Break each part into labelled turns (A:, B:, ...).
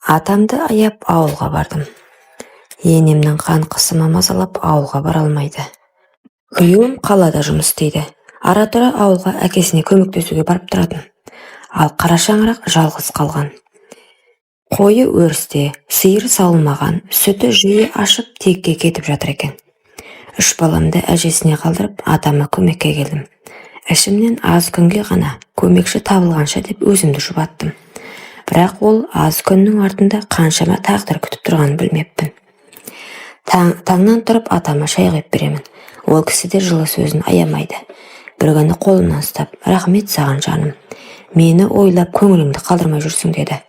A: Атамды аяп ауылға бардым. Енемнің қан қысымы мазалап ауылға бара алмайды. Күйеуім қалада жұмыс істейді. Ара-тұра ауылға әкесіне көмектесуге барып тұратын. Ал қара шаңырақ жалғыз қалған. Қойы өрісте, сиыр сауылмаған, сүті жиі ашып текке кетіп жатыр екен. 3 баламды әжесіне қалдырып, атама көмекке келдім. Ішімнен аз күнге ғана көмекші табылғанша деп өзімді жұбаттым. Бірақ ол аз күннің артында қаншама тағдыр күтіп тұрғанын білмеппін. Таңнан тұрып атама шай құйып беремін. Ол кісі де жылы сөзін аямайды. Бір күні қолымнан ұстап, рахмет саған жаным. Мені ойлап көңіліңді қалдырмай жүрсің деді.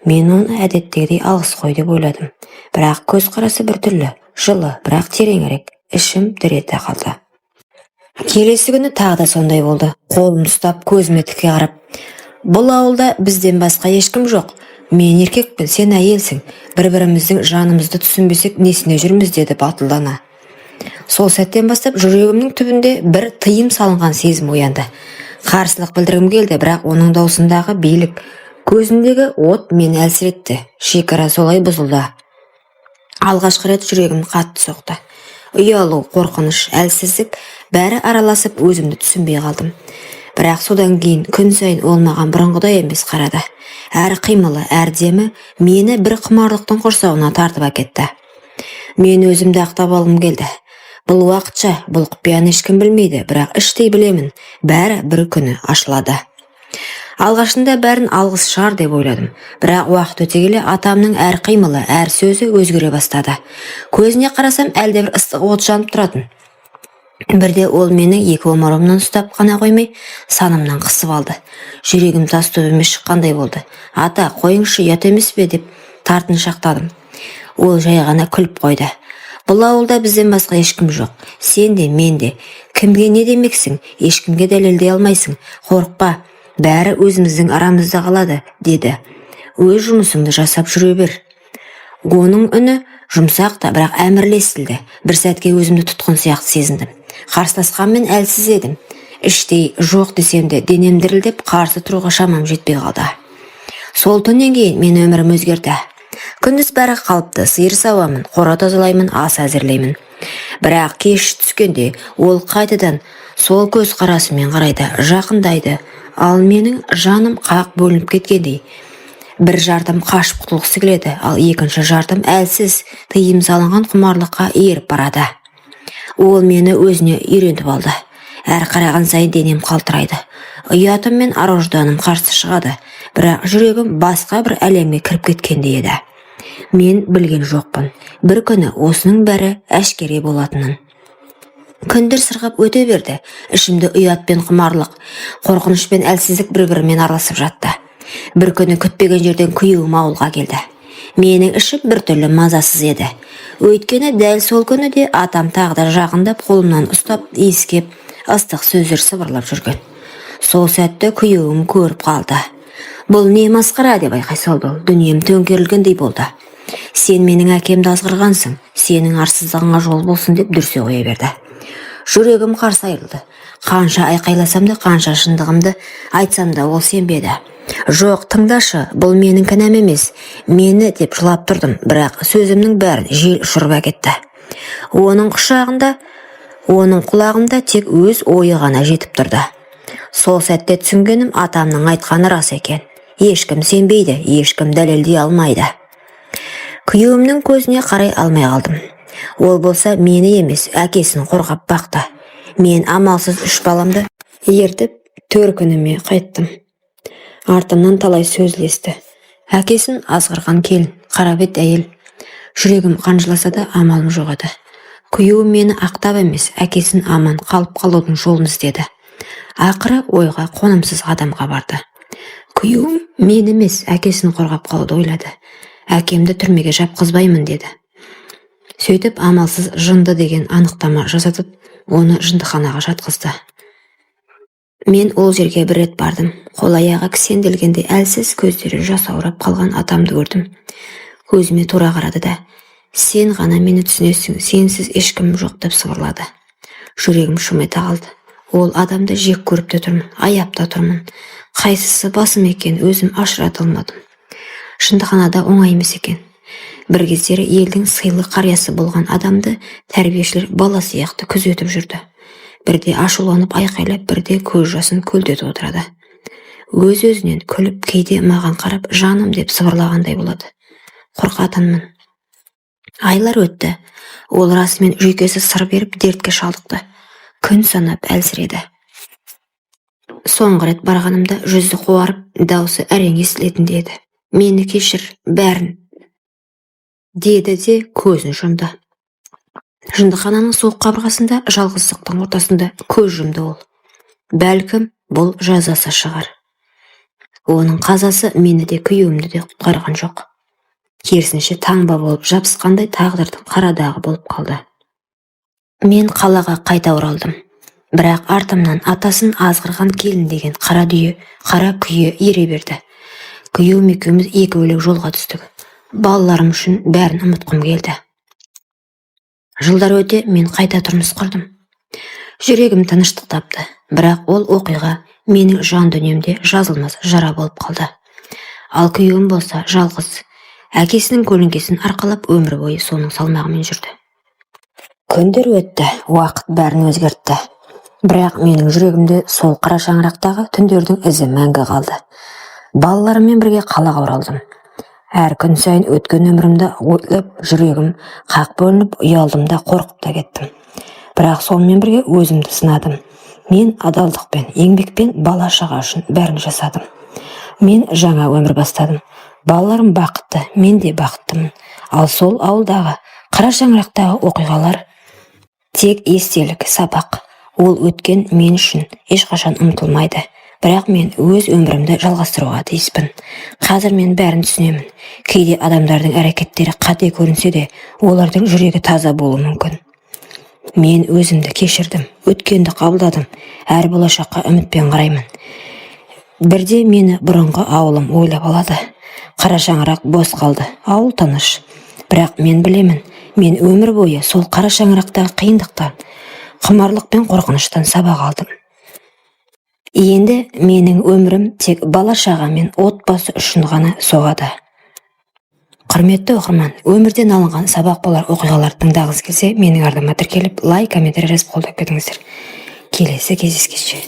A: Мен оны әдеттегідей алғыс қой деп ойладым. Бірақ көз қарасы бір түрлі, жылы, бірақ тереңірек. Ішім дір ете қалды. Келесі күні тағы да сондай болды. Қолымды ұстап, көзіме тіке қарап, бұл ауылда бізден басқа ешкім жоқ. Мен еркекпін, сен әйелсің. Бір-біріміздің жанымызды түсінбесек несіне жүрміз деді батылдана. Сол сәттен бастап жүрегімнің түбінде бір тыйым салынған сезім оянды. Қарсылық білдіргім келді, бірақ оның даусындағы билік, көзіндегі от мені әлсіретті. Шекара солай бұзылды. Алғашқы рет жүрегім қатты соқты. Ұялу, қорқыныш, әлсіздік бәрі араласып өзімді түсінбей қалдым. Бірақ содан кейін күн сайын ол маған бұрынғыдай емес қарады. Әр қимылы, әр демі мені бір құмарлықтың құрсауына тартып әкетті. Мен өзімді ақтап алғым келді. Бұл уақытша, бұл құпияны ешкім білмейді, бірақ іштей білемін, бәрі бір күні ашылады. Алғашында бәрін алғыс шығар деп ойладым, бірақ уақыт өте келе атамның әр қимылы, әр сөзі өзгере бастады. Көзіне қарасам әлдебір ыстық от жанып тұратын. Бірде ол менің екі омырымнан ұстап қана қоймай, санымнан қысып алды. Жүрегім тас төбеме шыққандай болды. Ата, қойыңшы, ұят емес пе деп тартыншақтадым. Ол жай ғана күліп қойды. Бұл ауылда бізден басқа ешкім жоқ. Сен де, мен де. Кімге не демексің? Ешкімге дәлелдей алмайсың. Қорықпа, бәрі өзіміздің арамызда қалады, деді. Өз жұмысыңды жасап жүре бер. Оның үні жұмсақ та, бірақ әмірлі естілді. Бір сәтке өзімді тұтқын сияқты сезіндім. Қарсыласқанмен әлсіз едім. Іштей жоқ десем де денем дірілдеп қарсы тұруға шамам жетпей қалды. Сол түннен кейін мен өмірім өзгерді. Күндіз бәрі қалыпты, сиыр сауамын, қора тазалаймын, ас әзірлеймін. Бірақ кеш түскенде ол қайтадан сол көз қарасымен қарайды, жақындайды. Ал менің жаным қақ бөлініп кеткендей. Бір жартым қашып құтылғысы келеді, ал екінші жартым әлсіз, тыйым салынған құмарлыққа еріп барады. Ол мені өзіне үйреніп алды. Әр қараған сайын денем қалтырайды. Ұятым мен ар-ожданым қарсы шығады, бірақ жүрегім басқа бір әлемге кіріп кеткендей еді. Мен білген жоқпын. Бір күні осының бәрі әшкере болатынын. Күндер сырғып өте берді. Ішімде ұят пен құмарлық, қорқыныш пен әлсіздік бір-бірімен араласып жатты. Бір күні күтпеген жерден күйеуім ауылға келді. Менің ішім бір түрлі мазасыз еді. Өйткені дәл сол күні де атам тағы да жағындап қолымнан ұстап, иіскеп, ыстық сөздер сыбырлап жүрген. Сол сәтті күйеуім көріп қалды. Бұл не масқара деп айқай салды. Дүнием төңкерілгендей болды. Сен менің әкемді азғырғансың, сенің арсыздығыңа жол болсын деп дүрсе қоя берді. Жүрегім қарсы айырылды. Қанша айқайласам да, қанша шындығымды айтсам да ол сенбеді. Жоқ, тыңдашы, бұл менің кінәм емес. Мені деп жылап тұрдым, бірақ сөзімнің бәрін жел ұшырып әкетті. Оның құлағымда тек өз ойы ғана жетіп тұрды. Сол сәтте түсінгенім атамның айтқаны рас екен. Ешкім сенбейді, ешкім дәлелдей алмайды. Күйеуімнің көзіне қарай алмай қалдым. Ол болса мені емес, әкесін қорғап бақты. Мен амалсыз 3 баламды ертіп, төркініме қайттым. Артымнан талай сөз ілесті. Әкесін азғырған келін, қарабет әйел. Жүрегім қанжыласа да амалым жоқ еді. Күйеуім мені ақтап емес, әкесін аман қалып қалудың жолын іздеді. Ақыры ойға қонымсыз адамға барды. Күйеуім мен емес, әкесін қорғап қалуды ойлады. Әкемді түрмеге жапқызбаймын деді. Сөйтіп амалсыз жынды деген анықтама жасатып, оны жындыханаға жатқызды. Мен ол жерге бір рет бардым. Қол-аяғы кісенделгенде әлсіз, көздері жасаурап қалған атамды көрдім. Көзіме тура қарады да, сен ғана мені түсінесің, сенсіз ешкім жоқ деп сыбырлады. Жүрегім шым ете қалды. Ол адамды жек көріп те тұрмын, аяп та тұрмын. Қайсысы басым екен өзім ажырата алмадым. Шындығанада оңай емес екен. Бір кездері елдің сыйлы қариясы болған адамды тәрбиешілер бала сияқты күзетіп жүрді. Бірде ашуланып айқайлап, бірде көз жасын көлдетіп отырады. Өз-өзінен күліп, кейде маған қарап жаным деп сыбырлағандай болады. Қорқатынмын. Айлар өтті. Ол расымен жүйкесі сыр беріп дертке шалдықты. Күн санап әлсіреді. Соңғы рет барғанымда жүзі қуарып, даусы әрең естілетіндей еді. Мені кешір, бәрін, деді де көзін жұмды. Жындыхананың суық қабырғасында, жалғыздықтың ортасында көз жұмды ол. Бәлкім, бұл жазасы шығар. Оның қазасы мені де күйеуімді де құтқарған жоқ. Керісінше таңба болып жабысқандай тағдырдың қарадағы болып қалды. Мен қалаға қайта оралдым. Бірақ артымнан атасын азғырған келін деген қара күйе ере берді. Күйеуім екеуміз екі бөлек жолға түстік. Балаларым үшін бәрін ұмытқым келді. Жылдар өте мен қайта тұрмыс құрдым. Жүрегім тыныштық тапты, бірақ ол оқиға менің жан дүниемде жазылмас жара болып қалды. Ал күйеуім болса жалғыз, әкесінің көлеңкесін арқалап өмір бойы соның салмағымен жүрді. Күндер өтті, уақыт бәрін өзгертті. Бірақ менің жүрегімде сол қара шаңырақтағы түндердің ізі мәңгі қалды. Балаларыммен бірге қалаға оралдым. Әр күн сайын өткен өмірімді ойлап, жүрегім қақ бөлініп, ұялдым да қорқып та кеттім. Бірақ сонымен бірге өзімді сынадым. Мен адалдықпен, еңбекпен бала шаға үшін бәрін жасадым. Мен жаңа өмір бастадым. Балаларым бақытты, мен де бақыттымын. Ал сол ауылдағы, қара шаңырақтағы оқиғалар тек естелік, сабақ. Ол өткен мен үшін ешқашан ұмытылмайды. Бірақ мен өз өмірімді жалғастыруға тиіспін. Қазір мен бәрін түсінемін. Кейде адамдардың әрекеттері қате көрінсе де, олардың жүрегі таза болуы мүмкін. Мен өзімді кешірдім, өткенді қабылдадым, әр болашаққа үмітпен қараймын. Бірде мені бұрынғы ауылым ойлап алады. Қара шаңырақ бос қалды, ауыл тыныш. Бірақ мен білемін, мен өмір бойы сол қара шаңырақтағы қиындықтан, құмарлық пен қорқыныштан сабақ алдым. Енді менің өмірім тек бала шаға мен отбасы үшін ғана соғады. Құрметті оқырман, өмірден алынған сабақ болар оқиғалар тыңдағыңыз келсе, менің арнама тіркеліп, лайк, комментарий жазып қолдап кетіңіздер. Келесі кездескенше.